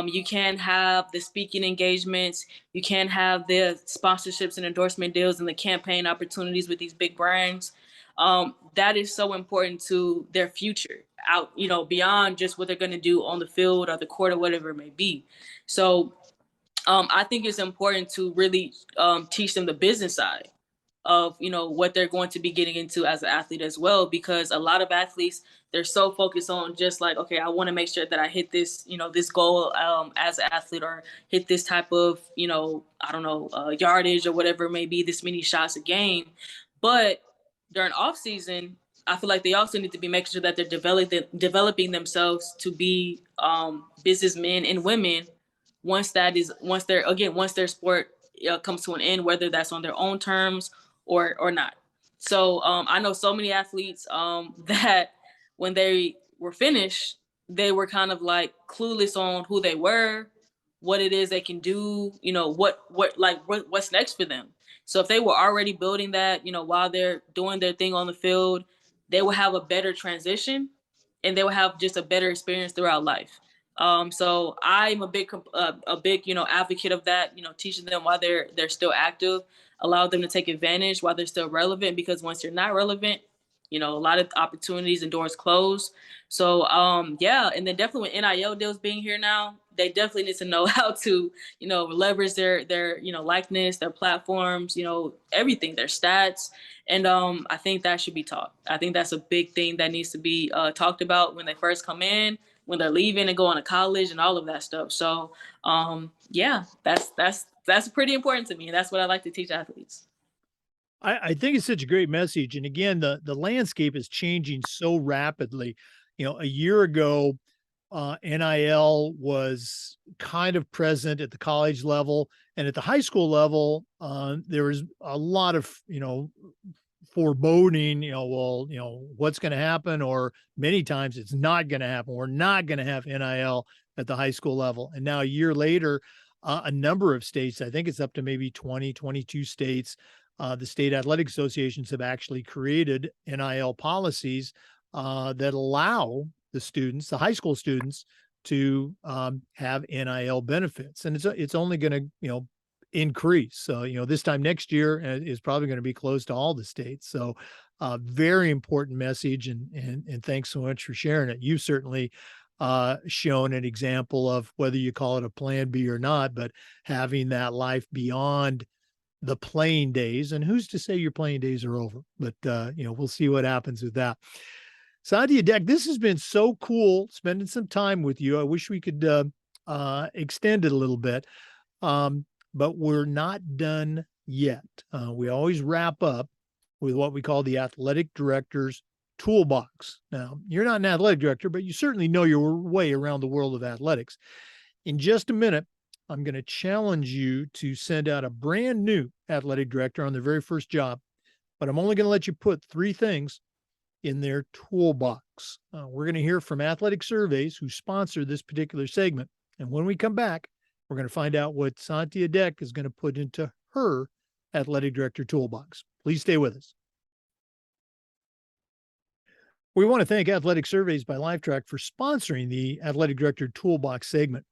you can have the speaking engagements, you can have the sponsorships and endorsement deals and the campaign opportunities with these big brands. That is so important to their future out, beyond just what they're going to do on the field or the court or whatever it may be. So I think it's important to really teach them the business side of what they're going to be getting into as an athlete as well, because a lot of athletes, they're so focused on just like, okay, I want to make sure that I hit this this goal as an athlete, or hit this type of I don't know, yardage or whatever it may be, this many shots a game. But during off season, I feel like they also need to be making sure that they're developing themselves to be businessmen and women once their sport comes to an end, whether that's on their own terms or not. So I know so many athletes that when they were finished, they were kind of like clueless on who they were, what it is they can do, what's next for them. So if they were already building that, while they're doing their thing on the field, they will have a better transition, and they will have just a better experience throughout life. So I'm a big advocate of that. Teaching them while they're still active, allow them to take advantage while they're still relevant. Because once you're not relevant, a lot of opportunities and doors close. So yeah, and then definitely with NIL deals being here now, they definitely need to know how to leverage their likeness, their platforms, everything, their stats. And I think that should be taught. I think that's a big thing that needs to be talked about when they first come in, when they're leaving and going to college and all of that stuff. So yeah, that's pretty important to me. That's what I like to teach athletes. I think it's such a great message. And again, the landscape is changing so rapidly. A year ago, NIL was kind of present at the college level, and at the high school level, there was a lot of, foreboding, what's going to happen, or many times it's not going to happen. We're not going to have NIL at the high school level. And now a year later, a number of states, I think it's up to maybe 20, 22 states, the state athletic associations have actually created NIL policies that allow the students, the high school students, to have NIL benefits. And it's only going to, increase. So, this time next year is probably going to be close to all the states. So, very important message. And thanks so much for sharing it. You've certainly shown an example of, whether you call it a plan B or not, but having that life beyond the playing days. And who's to say your playing days are over? But, we'll see what happens with that. Santia Deck, this has been so cool spending some time with you. I wish we could extend it a little bit. But we're not done yet. We always wrap up with what we call the athletic director's toolbox. Now, you're not an athletic director, but you certainly know your way around the world of athletics. In just a minute, I'm going to challenge you to send out a brand new athletic director on their very first job, but I'm only going to let you put 3 things in their toolbox. We're going to hear from Athletic Surveys, who sponsor this particular segment. And when we come back, we're going to find out what Santia Deck is going to put into her athletic director toolbox. Please stay with us. We want to thank Athletic Surveys by Lifetrack for sponsoring the athletic director toolbox segment.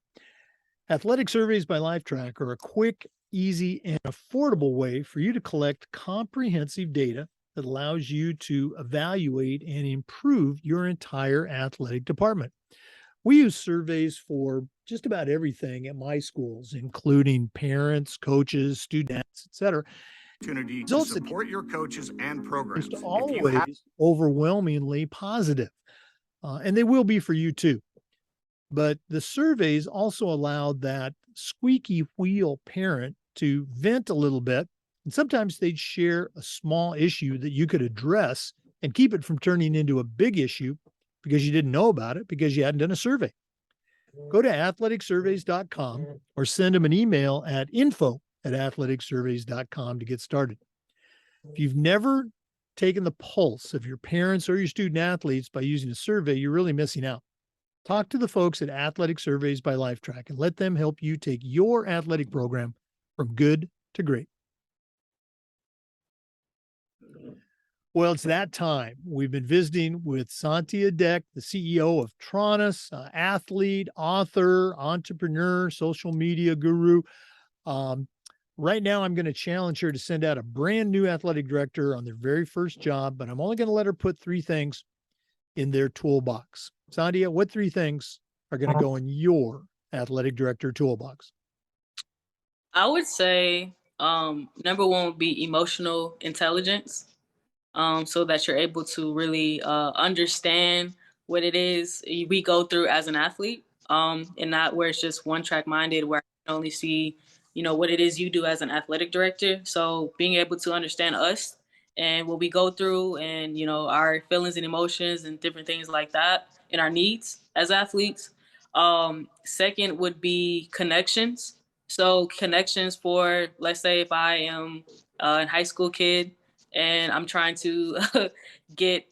Athletic Surveys by Lifetrack are a quick, easy, and affordable way for you to collect comprehensive data that allows you to evaluate and improve your entire athletic department. We use surveys for just about everything at my schools, including parents, coaches, students, etc. Opportunity to support your coaches and programs. It's always overwhelmingly positive, and they will be for you too. But the surveys also allowed that squeaky wheel parent to vent a little bit, and sometimes they'd share a small issue that you could address and keep it from turning into a big issue because you didn't know about it, because you hadn't done a survey. Go to athleticsurveys.com or send them an email at info@athleticsurveys.com to get started. If you've never taken the pulse of your parents or your student athletes by using a survey, you're really missing out. Talk to the folks at Athletic Surveys by Lifetrack and let them help you take your athletic program from good to great. Well, it's that time. We've been visiting with Santia Deck, the CEO of Tronus, athlete, author, entrepreneur, social media guru. Right now, I'm going to challenge her to send out a brand new athletic director on their very first job, but I'm only going to let her put 3 things in their toolbox. Santia, what 3 things are going to go in your athletic director toolbox? I would say number 1 would be emotional intelligence. So that you're able to really understand what it is we go through as an athlete, and not where it's just one track minded, where I can only see, what it is you do as an athletic director. So being able to understand us and what we go through, and, our feelings and emotions and different things like that, and our needs as athletes. Second would be connections. So connections for, let's say, if I am a high school kid and I'm trying to get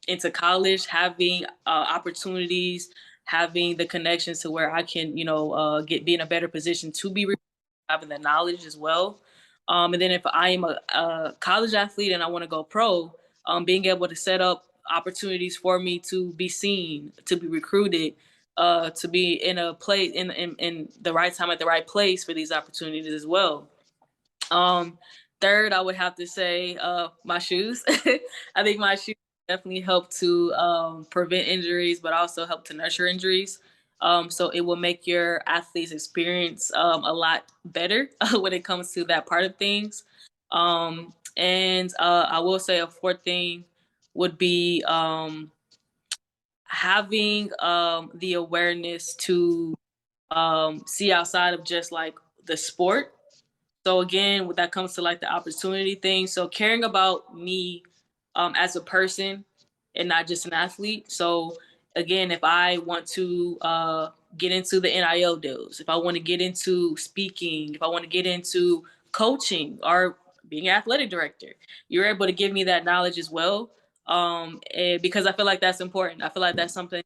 into college, having opportunities, having the connections to where I can, be in a better position to be having the knowledge as well. And then if I am a college athlete and I want to go pro, being able to set up opportunities for me to be seen, to be recruited, to be in a place in the right time at the right place for these opportunities as well. Third, I would have to say my shoes. I think my shoes definitely help to prevent injuries, but also help to nurture injuries. So it will make your athlete's experience a lot better when it comes to that part of things. And I will say a 4th thing would be having the awareness to see outside of just like the sport. So again, when that comes to like the opportunity thing, so caring about me as a person and not just an athlete. So again, if I want to get into the NIL deals, if I want to get into speaking, if I want to get into coaching or being an athletic director. You're able to give me that knowledge as well. And because I feel like that's important. I feel like that's something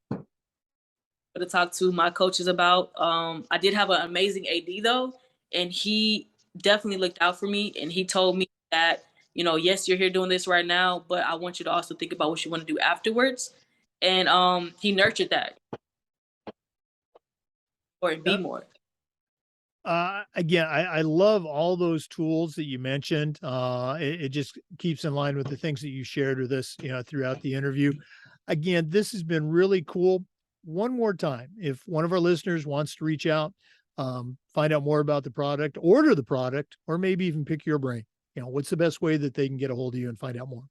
to talk to my coaches about. I did have an amazing AD though, and he definitely looked out for me, and he told me that, you know, yes, you're here doing this right now, but I want you to also think about what you want to do afterwards. And he nurtured that or be more. Again, I love all those tools that you mentioned. It just keeps in line with the things that you shared with us, you know, throughout the interview. Again, this has been really cool. One more time, if one of our listeners wants to reach out, find out more about the product, order the product, or maybe even pick your brain, you know, what's the best way that they can get a hold of you and find out more?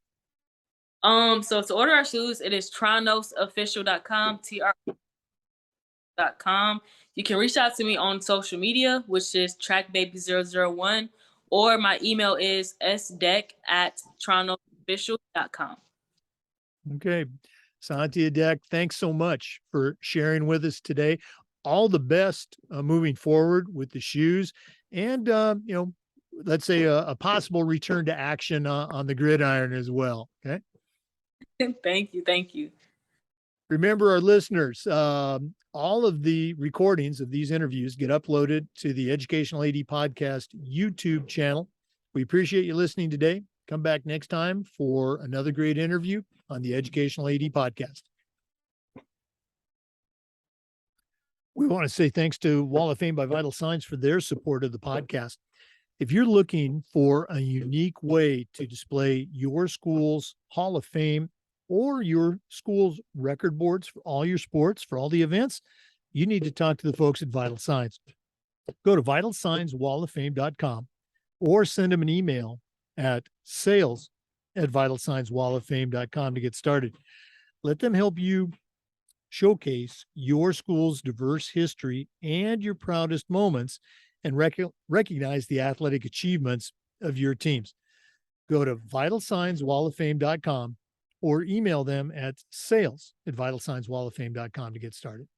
So to order our shoes, it is tronosofficial.com, TR.com. You can reach out to me on social media, which is trackbaby001, or my email is sdeck@tronosofficial.com. Okay. Santia Deck, thanks so much for sharing with us today. All the best moving forward with the shoes and, you know, let's say a possible return to action on the gridiron as well. Okay. Thank you. Thank you. Remember, our listeners, all of the recordings of these interviews get uploaded to the Educational AD Podcast YouTube channel. We appreciate you listening today. Come back next time for another great interview on the Educational AD Podcast. We want to say thanks to Wall of Fame by Vital Signs for their support of the podcast. If you're looking for a unique way to display your school's Hall of Fame or your school's record boards for all your sports, for all the events, you need to talk to the folks at Vital Signs. Go to vitalsignswalloffame.com or send them an email at sales@vitalsignswalloffame.com to get started. Let them help you showcase your school's diverse history and your proudest moments and recognize the athletic achievements of your teams. Go to vitalsignswalloffame.com or email them at sales@vitalsignswalloffame.com to get started.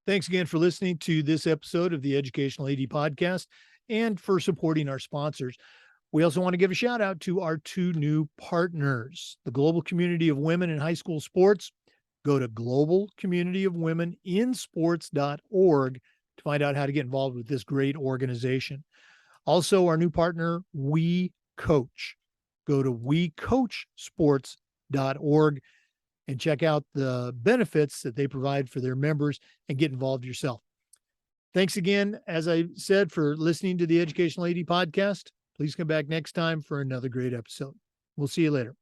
Thanks again for listening to this episode of the Educational AD Podcast and for supporting our sponsors. We also want to give a shout out to our two new partners, the Global Community of Women in High School Sports. Go to globalcommunityofwomeninsports.org to find out how to get involved with this great organization. Also, our new partner, We Coach. Go to wecoachsports.org and check out the benefits that they provide for their members and get involved yourself. Thanks again, as I said, for listening to the Educational AD Podcast. Please come back next time for another great episode. We'll see you later.